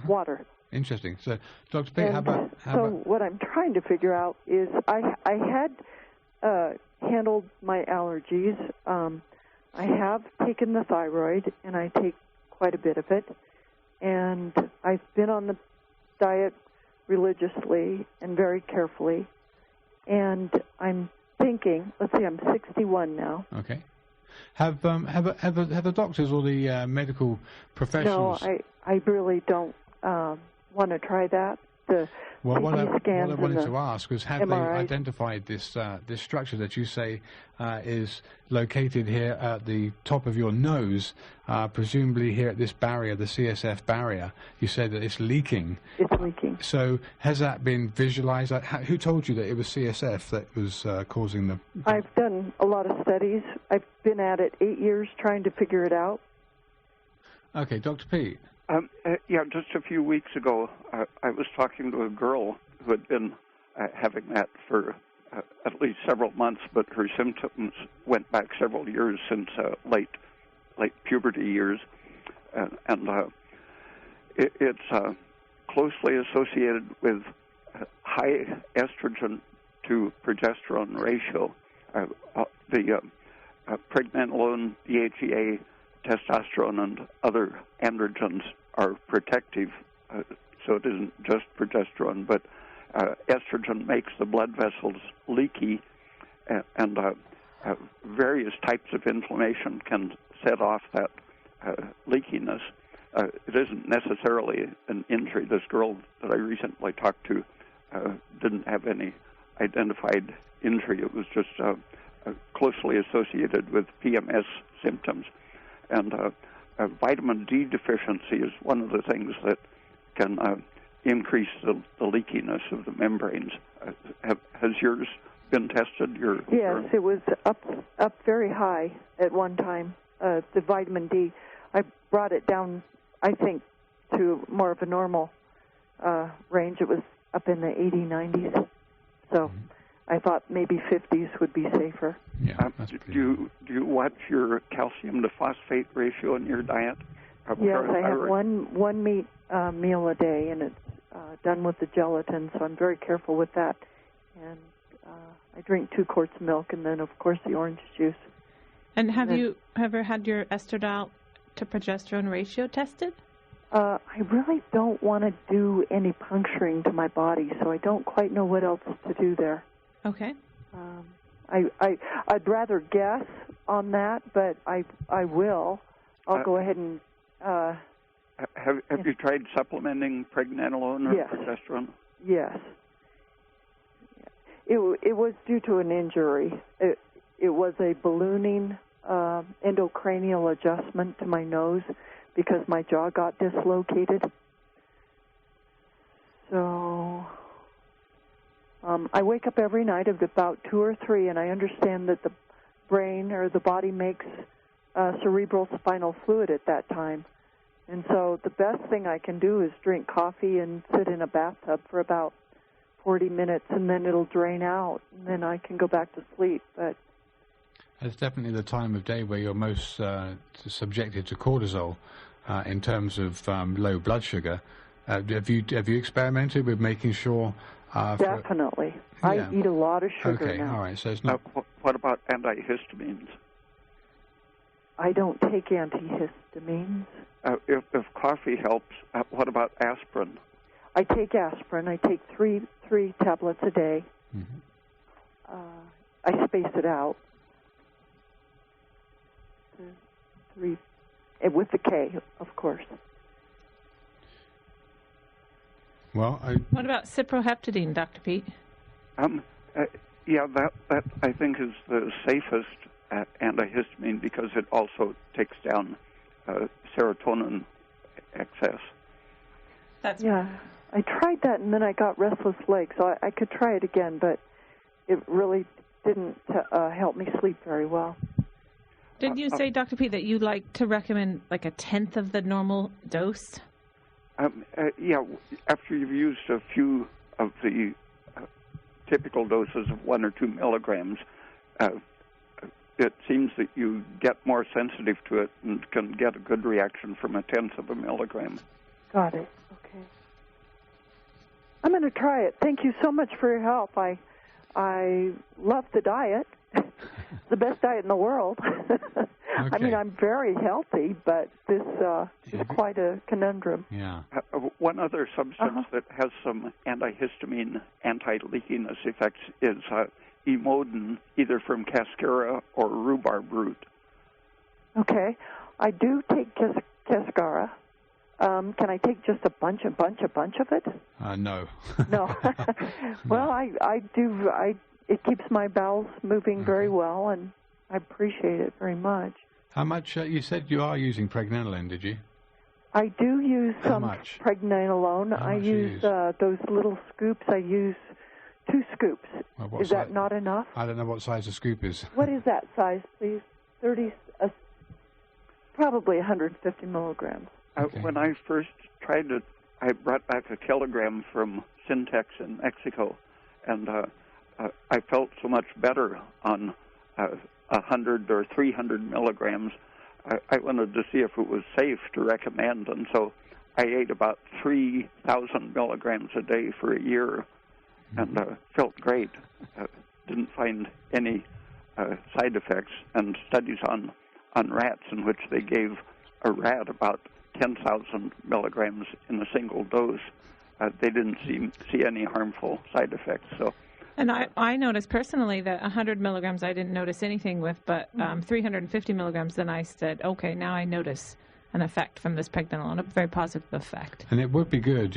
S6: water.
S1: Interesting. So, Dr. Peat,
S6: what I'm trying to figure out is I had handled my allergies. I have taken the thyroid, and I take quite a bit of it. And I've been on the diet religiously and very carefully. And I'm thinking, let's see, I'm 61 now.
S1: Okay. Have the doctors or the medical professionals?
S6: No, I really don't want to try that.
S1: What I wanted to ask was, have they
S6: MRIs.
S1: identified this structure that you say is located here at the top of your nose, presumably here at this barrier, the CSF barrier? You said that it's leaking.
S6: It's leaking.
S1: So has that been visualized? Who told you that it was CSF that was causing the...
S6: I've done a lot of studies. I've been at it 8 years trying to figure it out.
S1: Okay, Dr. Peat.
S4: Just a few weeks ago, I was talking to a girl who had been having that for at least several months, but her symptoms went back several years since late puberty years, and it's closely associated with high estrogen to progesterone ratio. The Pregnenolone, DHEA, testosterone, and other androgens are protective, so it isn't just progesterone, but estrogen makes the blood vessels leaky, and various types of inflammation can set off that leakiness. It isn't necessarily an injury. This girl that I recently talked to didn't have any identified injury. It was just closely associated with PMS symptoms. And vitamin D deficiency is one of the things that can increase the leakiness of the membranes. Has yours been tested?
S6: Yes, it was up very high at one time, the vitamin D. I brought it down, I think, to more of a normal range. It was up in the 80, 90s. So I thought maybe 50s would be safer.
S1: Yeah,
S4: do you watch your calcium to phosphate ratio in your diet?
S6: Yes, I have one meat meal a day, and it's done with the gelatin, so I'm very careful with that. And I drink 2 quarts of milk, and then, of course, the orange juice.
S2: And have you ever had your estradiol to progesterone ratio tested?
S6: I really don't want to do any puncturing to my body, so I don't quite know what else to do there.
S2: Okay.
S6: I'd rather guess on that, but I will. I'll go ahead and...
S4: Have you tried supplementing pregnenolone or
S6: Yes.
S4: progesterone?
S6: Yes. It was due to an injury. It was a ballooning endocranial adjustment to my nose because my jaw got dislocated. So I wake up every night at about 2 or 3, and I understand that the brain or the body makes cerebral spinal fluid at that time. And so the best thing I can do is drink coffee and sit in a bathtub for about 40 minutes, and then it'll drain out, and then I can go back to sleep. But
S1: it's definitely the time of day where you're most subjected to cortisol in terms of low blood sugar. Have you experimented with making sure?
S6: Definitely. I eat a lot of sugar
S1: okay,
S6: now.
S1: all right. So it's not.
S4: What about antihistamines?
S6: I don't take antihistamines.
S4: If coffee helps, what about aspirin?
S6: I take aspirin. I take three tablets a day.
S1: Mm-hmm.
S6: I space it out. 3, with the K, of course.
S1: Well,
S2: what about cyproheptadine, Dr. Peat?
S4: Yeah, that I think is the safest antihistamine because it also takes down serotonin excess.
S6: Yeah, I tried that, and then I got restless legs, so I could try it again, but it really didn't help me sleep very well.
S2: Did you say, Dr. Peat, that you like to recommend like a 10th of the normal dose?
S4: Yeah, after you've used a few of the typical doses of 1 or 2 milligrams, it seems that you get more sensitive to it and can get a good reaction from a 10th of a milligram.
S6: Got it. Okay. I'm going to try it. Thank you so much for your help. I love the diet. It's the best diet in the world.
S1: Okay.
S6: I mean, I'm very healthy, but this is quite a conundrum.
S1: Yeah.
S4: One other substance that has some antihistamine, anti-leakiness effects is Emodin, either from cascara or rhubarb root.
S6: Okay. I do take cascara. Can I take just a bunch of it?
S1: No.
S6: No. Well, I do. It keeps my bowels moving very well, and I appreciate it very much.
S1: How much? You said you are using Pregnenolone, did you?
S6: I do use some Pregnenolone.
S1: How
S6: I
S1: much
S6: use those little scoops. I use 2 scoops.
S1: Well,
S6: is that not enough?
S1: I don't know what size a scoop is.
S6: What is that size, please? 30, probably 150 milligrams.
S1: Okay.
S4: When I first tried it, I brought back a kilogram from Syntex in Mexico, and I felt so much better on 100 or 300 milligrams. I wanted to see if it was safe to recommend, and so I ate about 3,000 milligrams a day for a year, and felt great. Didn't find any side effects, and studies on rats in which they gave a rat about 10,000 milligrams in a single dose, they didn't see any harmful side effects. So,
S2: and I noticed personally that 100 milligrams I didn't notice anything with, but 350 milligrams, then I said, okay, now I notice an effect from this pregnenolone, a very positive effect.
S1: And it would be good,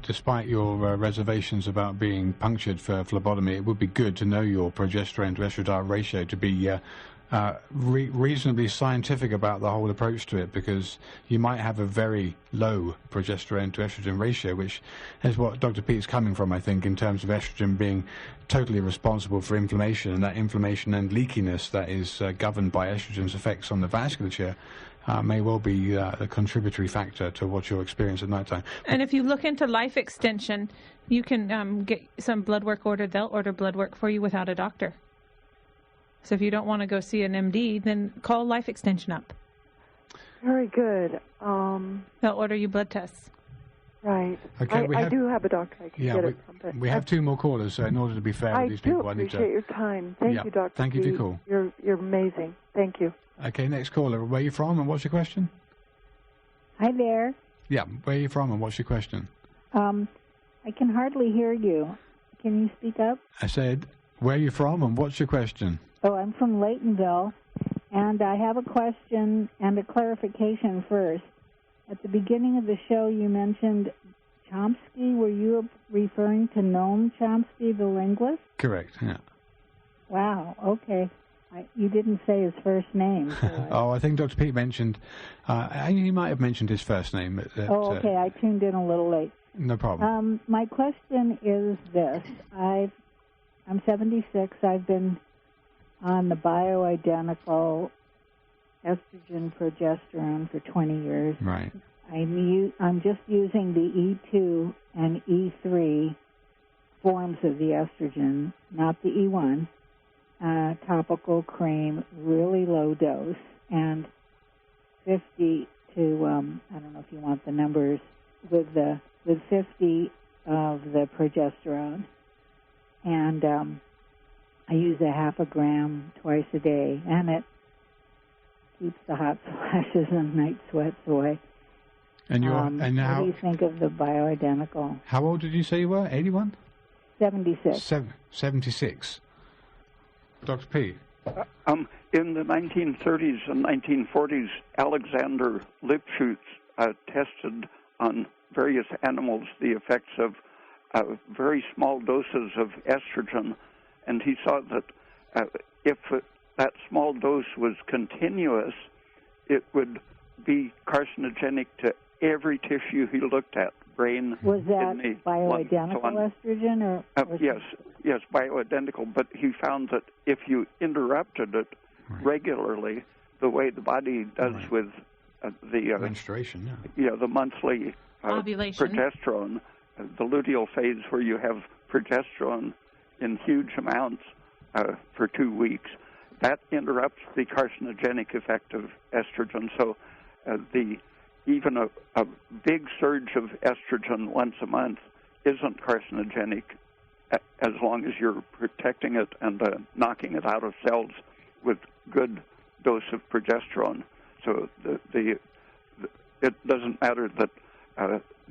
S1: despite your reservations about being punctured for phlebotomy, it would be good to know your progesterone to estradiol ratio, to be reasonably scientific about the whole approach to it, because you might have a very low progesterone to estrogen ratio, which is what Dr. Peat's coming from, I think, in terms of estrogen being totally responsible for inflammation, and that inflammation and leakiness that is governed by estrogen's effects on the vasculature may well be a contributory factor to what you'll experience at nighttime.
S2: And if you look into life extension, you can get some blood work ordered. They'll order blood work for you without a doctor. So if you don't want to go see an MD, then call Life Extension up.
S6: Very good.
S2: They'll order you blood tests.
S6: Right.
S1: Okay,
S6: I do have a doctor I can get it from. But
S1: we have 2 more callers, so in order to be fair with these people,
S6: I do appreciate your time. Thank you, Dr.
S1: Thank you for your call.
S6: You're amazing. Thank you.
S1: Okay, next caller. Where are you from and what's your question?
S7: Hi there.
S1: Yeah, where are you from and what's your question?
S7: I can hardly hear you. Can you speak up?
S1: I said, where are you from and what's your question?
S7: Oh, I'm from Laytonville, And I have a question and a clarification first. At the beginning of the show, you mentioned Chomsky. Were you referring to Noam Chomsky, the linguist?
S1: Correct, yeah.
S7: Wow, okay. You didn't say his first name. So
S1: Oh, I think Dr. Peat mentioned, he might have mentioned his first name.
S7: okay, I tuned in a little late.
S1: No problem.
S7: My question is this. I'm 76. I've been on the bioidentical estrogen progesterone for 20 years.
S1: Right.
S7: I'm just using the E2 and E3 forms of the estrogen, not the E1. Topical cream, really low dose, and 50 to I don't know if you want the numbers with 50 of the progesterone, and I use a half a gram twice a day, and it keeps the hot flashes and night sweats away.
S1: And
S7: what do you think of the bioidentical?
S1: How old did you say you were? 81?
S6: 76.
S1: 76. Dr. P.
S4: In the 1930s and 1940s, Alexander Lipschutz tested on various animals the effects of very small doses of estrogen, and he saw that if that small dose was continuous, it would be carcinogenic to every tissue he looked at, brain,
S7: was that
S4: kidney,
S7: bioidentical
S4: lung, so
S7: estrogen, or
S4: yes, bioidentical. But he found that if you interrupted it regularly, the way the body does with the
S1: menstruation,
S4: the monthly
S2: ovulation,
S4: progesterone, the luteal phase, where you have progesterone in huge amounts for 2 weeks, that interrupts the carcinogenic effect of estrogen. So even a big surge of estrogen once a month isn't carcinogenic as long as you're protecting it and knocking it out of cells with good dose of progesterone. So it doesn't matter that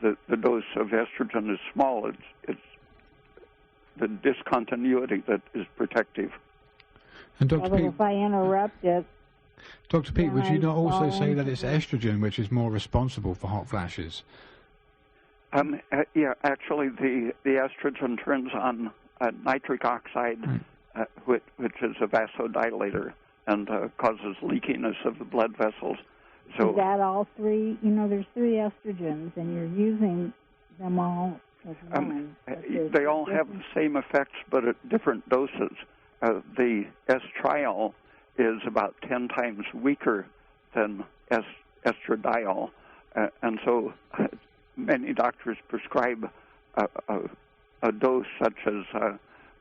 S4: the dose of estrogen is small. It's the discontinuity that is protective.
S1: And Dr.
S7: But
S1: Peat,
S7: if I interrupt it,
S1: Dr. Peat, would you not also say that it's
S7: into
S1: estrogen which is more responsible for hot flashes?
S4: Actually, the estrogen turns on nitric oxide, which is a vasodilator and causes leakiness of the blood vessels. So
S7: is that all three? There's 3 estrogens, and you're using them all as one.
S4: They all have the same effects, but at different doses. The estriol is about 10 times weaker than estradiol, and so many doctors prescribe a dose such as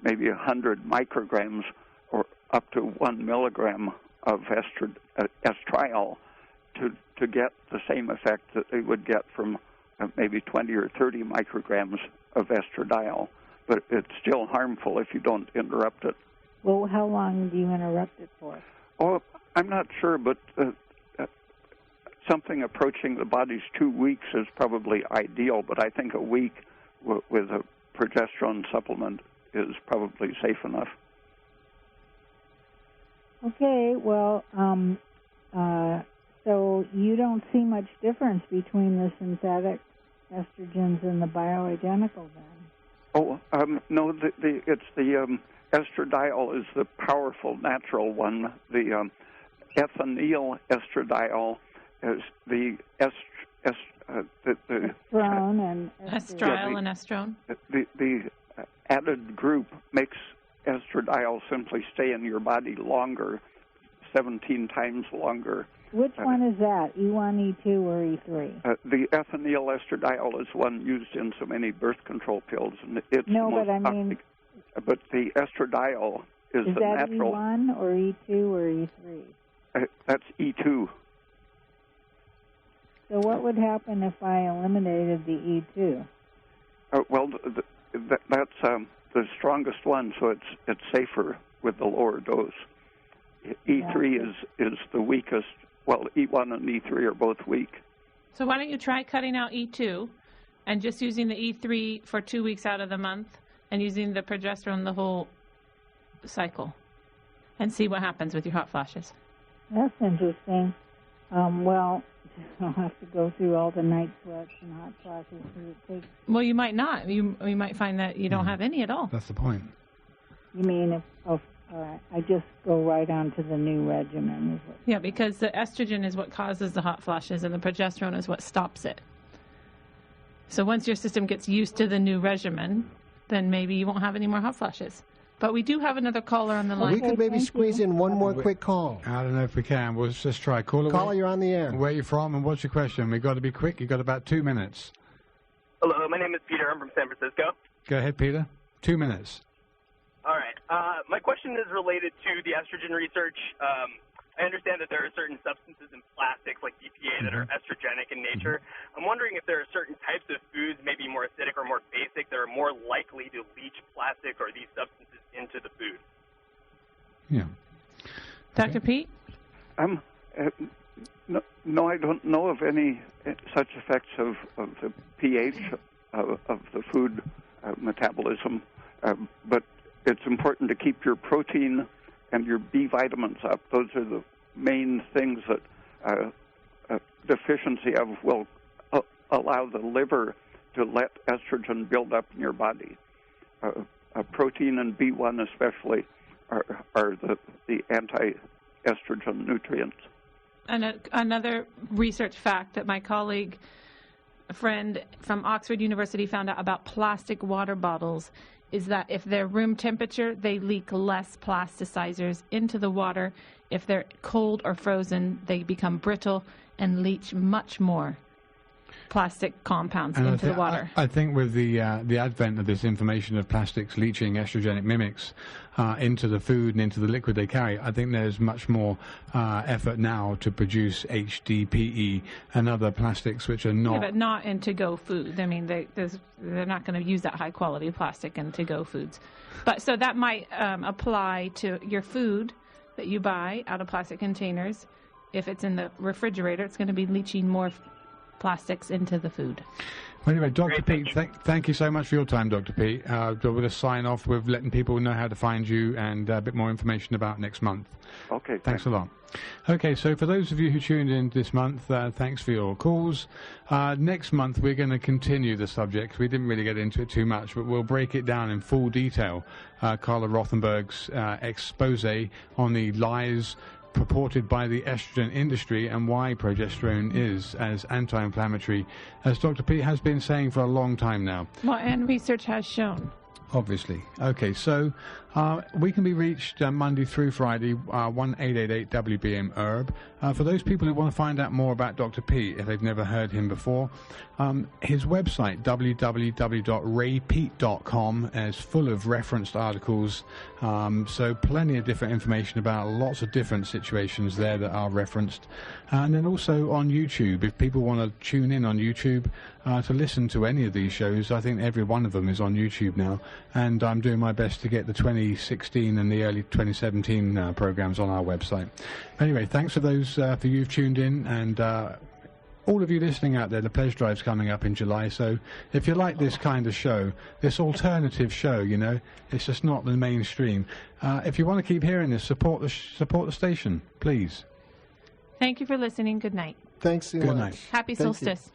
S4: maybe 100 micrograms or up to 1 milligram of estriol to get the same effect that they would get from maybe 20 or 30 micrograms of estradiol. But it's still harmful if you don't interrupt it.
S7: Well, how long do you interrupt it for?
S4: Oh, I'm not sure, but something approaching the body's 2 weeks is probably ideal, but I think a week with a progesterone supplement is probably safe enough.
S7: Okay, well, so you don't see much difference between the synthetic estrogens and the bioidentical then?
S4: Oh, no, it's the estradiol is the powerful natural one. The ethinyl estradiol is the
S7: estrone and
S2: estriol and estrone.
S4: The added group makes estradiol simply stay in your body longer, 17 times longer.
S7: Which one is that, E1, E2, or E3?
S4: The ethinyl estradiol is one used in so many birth control pills, and it's
S7: no,
S4: the most
S7: but I
S4: toxic.
S7: mean,
S4: but the estradiol is the
S7: that
S4: natural.
S7: E1 or E2 or E3?
S4: That's E2.
S7: So what would happen if I eliminated the E2?
S4: Well, that's the strongest one, so it's safer with the lower dose. E3 is the weakest. Well, E1 and E3 are both weak.
S2: So why don't you try cutting out E2 and just using the E3 for 2 weeks out of the month and using the progesterone the whole cycle and see what happens with your hot flashes.
S7: That's interesting. Well, I'll have to go through all the night sweats and hot flashes.
S2: Well, you might not. You might find that you don't have any at all.
S1: That's the point.
S7: You mean if I just go right on to the new regimen?
S2: Yeah, because the estrogen is what causes the hot flashes, and the progesterone is what stops it. So once your system gets used to the new regimen, then maybe you won't have any more hot flashes. But we do have another caller on the line.
S3: We could maybe squeeze in one more quick call.
S1: I don't know if we can. We'll just try.
S3: Caller, you're on the air.
S1: Where are you from and what's your question? We've got to be quick. You've got about 2 minutes.
S8: Hello, my name is Peter. I'm from San Francisco.
S1: Go ahead, Peter. 2 minutes.
S8: All right. My question is related to the estrogen research. I understand that there are certain substances in plastics like BPA that are estrogenic in nature. I'm wondering if there are certain types of foods, maybe more acidic or more basic, that are more likely to leach plastic or these substances into the food.
S1: Yeah.
S2: Dr. Peat?
S4: No, I don't know of any such effects of the pH of the food metabolism, but it's important to keep your protein and your B vitamins up. Those are the main things that deficiency of will allow the liver to let estrogen build up in your body. Protein and B1 especially are the anti-estrogen nutrients.
S2: And another research fact that my colleague, a friend from Oxford University, found out about plastic water bottles is that if they're room temperature, they leak less plasticizers into the water. If they're cold or frozen, they become brittle and leach much more plastic compounds into the water.
S1: I think with the advent of this information of plastics leaching estrogenic mimics into the food and into the liquid they carry, I think there's much more effort now to produce HDPE and other plastics which are not...
S2: Yeah, but not in to-go food. I mean, they're not going to use that high-quality plastic in to-go foods. But so that might apply to your food that you buy out of plastic containers. If it's in the refrigerator, it's going to be leaching more plastics into the food.
S1: Well, anyway, Dr. Peat, thank you so much for your time, Dr. Peat. We're going to sign off with letting people know how to find you and a bit more information about next month.
S4: Okay.
S1: Thanks a lot. Okay, so for those of you who tuned in this month, thanks for your calls. Next month, we're going to continue the subject. We didn't really get into it too much, but we'll break it down in full detail. Carla Rothenberg's expose on the lies purported by the estrogen industry and why progesterone is as anti-inflammatory, as Dr. Peat has been saying for a long time now.
S2: Well, and research has shown.
S1: Obviously. Okay, so we can be reached Monday through Friday, 1-888-WBM-HERB. For those people who want to find out more about Dr. Peat, if they've never heard him before, his website, www.raypeat.com, is full of referenced articles, so plenty of different information about lots of different situations there that are referenced. And then also on YouTube, if people want to tune in on YouTube to listen to any of these shows, I think every one of them is on YouTube now, and I'm doing my best to get the 2016 and the early 2017 programs on our website. Anyway, thanks for those for you've tuned in, and all of you listening out there, the pledge drive's coming up in July, so if you like this kind of show, this alternative show, you know, it's just not the mainstream. If you want to keep hearing this, support the station, please.
S2: Thank you for listening. Good night.
S3: Thanks so much.
S1: Good night.
S2: Happy
S3: Thank you.
S2: solstice.